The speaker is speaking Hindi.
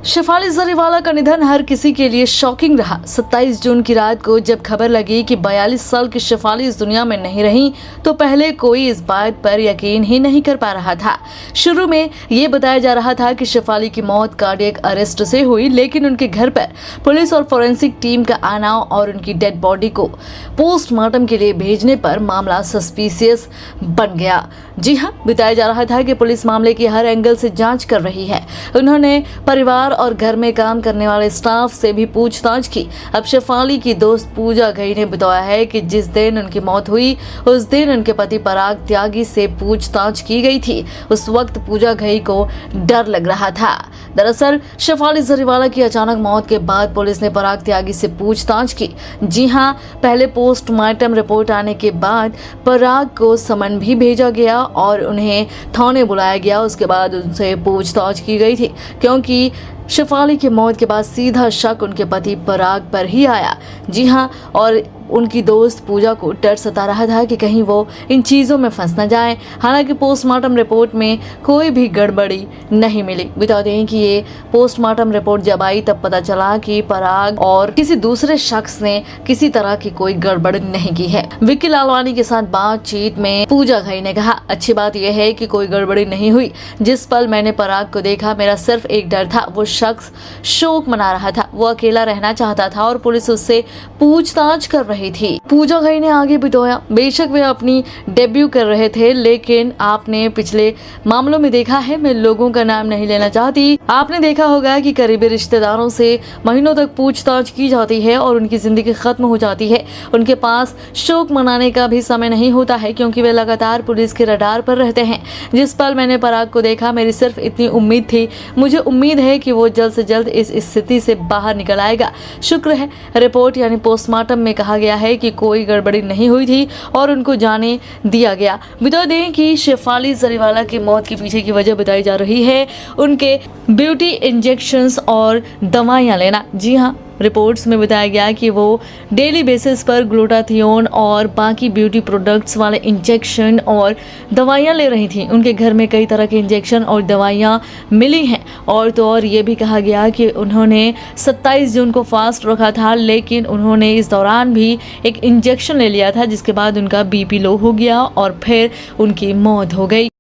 शेफाली जरीवाला का निधन हर किसी के लिए शॉकिंग रहा। 27 जून की रात को जब खबर लगी कि 42 साल की शेफाली इस दुनिया में नहीं रही तो पहले कोई इस बात पर यकीन ही नहीं कर पा रहा था। शुरू में ये बताया जा रहा था कि शेफाली की मौत कार्डियक अरेस्ट से हुई, लेकिन उनके घर पर पुलिस और फोरेंसिक टीम का आना और उनकी डेड बॉडी को पोस्टमार्टम के लिए भेजने पर मामला सस्पिशियस बन गया। जी हाँ, बताया जा रहा था कि पुलिस मामले की हर एंगल से जांच कर रही है। उन्होंने परिवार और घर में काम करने वाले स्टाफ से भी पूछताछ की। अब शेफाली की दोस्त पूजा घई ने बताया है कि जिस दिन उनकी मौत हुई उस दिन उनके पति पराग त्यागी से पूछताछ की गई थी। उस वक्त पूजा घई को डर लग रहा था। दरअसल शेफाली जरीवाला की अचानक मौत के बाद पुलिस ने पराग त्यागी से पूछताछ की। जी हाँ, पहले पोस्टमार्टम रिपोर्ट आने के बाद पराग को समन भी भेजा गया और उन्हें थाने बुलाया गया। उसके बाद उनसे पूछताछ की गई थी, क्योंकि शेफाली की मौत के बाद सीधा शक उनके पति पराग पर ही आया। जी हाँ, और उनकी दोस्त पूजा को डर सता रहा था कि कहीं वो इन चीज़ों में फंस न जाए। हालांकि पोस्टमार्टम रिपोर्ट में कोई भी गड़बड़ी नहीं मिली। बता दें कि ये पोस्टमार्टम रिपोर्ट जब आई तब पता चला कि पराग और किसी दूसरे शख्स ने किसी तरह की कोई गड़बड़ नहीं की है। विक्की लालवानी के साथ बातचीत में पूजा घई ने कहा, अच्छी बात यह है कि कोई गड़बड़ी नहीं हुई। जिस पल मैंने पराग को देखा मेरा सिर्फ एक डर था, वो शख्स शोक मना रहा था, वो अकेला रहना चाहता था और पुलिस उससे पूछताछ कर रही थी। पूजा घई ने आगे बताया, बेशक वे अपनी डेब्यू कर रहे थे, लेकिन आपने पिछले मामलों में देखा है, मैं लोगों का नाम नहीं लेना चाहती, आपने देखा होगा कि करीबी रिश्तेदारों से महीनों तक पूछताछ की जाती है और उनकी जिंदगी खत्म हो जाती है। उनके पास शोक मनाने का भी समय नहीं होता है, क्योंकि वे लगातार पुलिस के रडार पर रहते हैं। जिस पल मैंने पराग को देखा मेरी सिर्फ इतनी उम्मीद थी, मुझे उम्मीद है कि वो जल्द से जल्द इस स्थिति से बाहर निकल आएगा। शुक्र है रिपोर्ट यानी पोस्टमार्टम में कहा गया है कि कोई गड़बड़ी नहीं हुई थी और उनको जाने दिया गया। बता दें कि शेफाली जरीवाला की मौत के पीछे की वजह बताई जा रही है उनके ब्यूटी इंजेक्शंस और दवाइयां लेना। जी हाँ, रिपोर्ट्स में बताया गया कि वो डेली बेसिस पर ग्लूटाथियोन और बाकी ब्यूटी प्रोडक्ट्स वाले इंजेक्शन और दवाइयाँ ले रही थी। उनके घर में कई तरह के इंजेक्शन और दवाइयाँ मिली हैं। और तो और ये भी कहा गया कि उन्होंने 27 जून को फास्ट रखा था, लेकिन उन्होंने इस दौरान भी एक इंजेक्शन ले लिया था, जिसके बाद उनका बीपी लो हो गया और फिर उनकी मौत हो गई।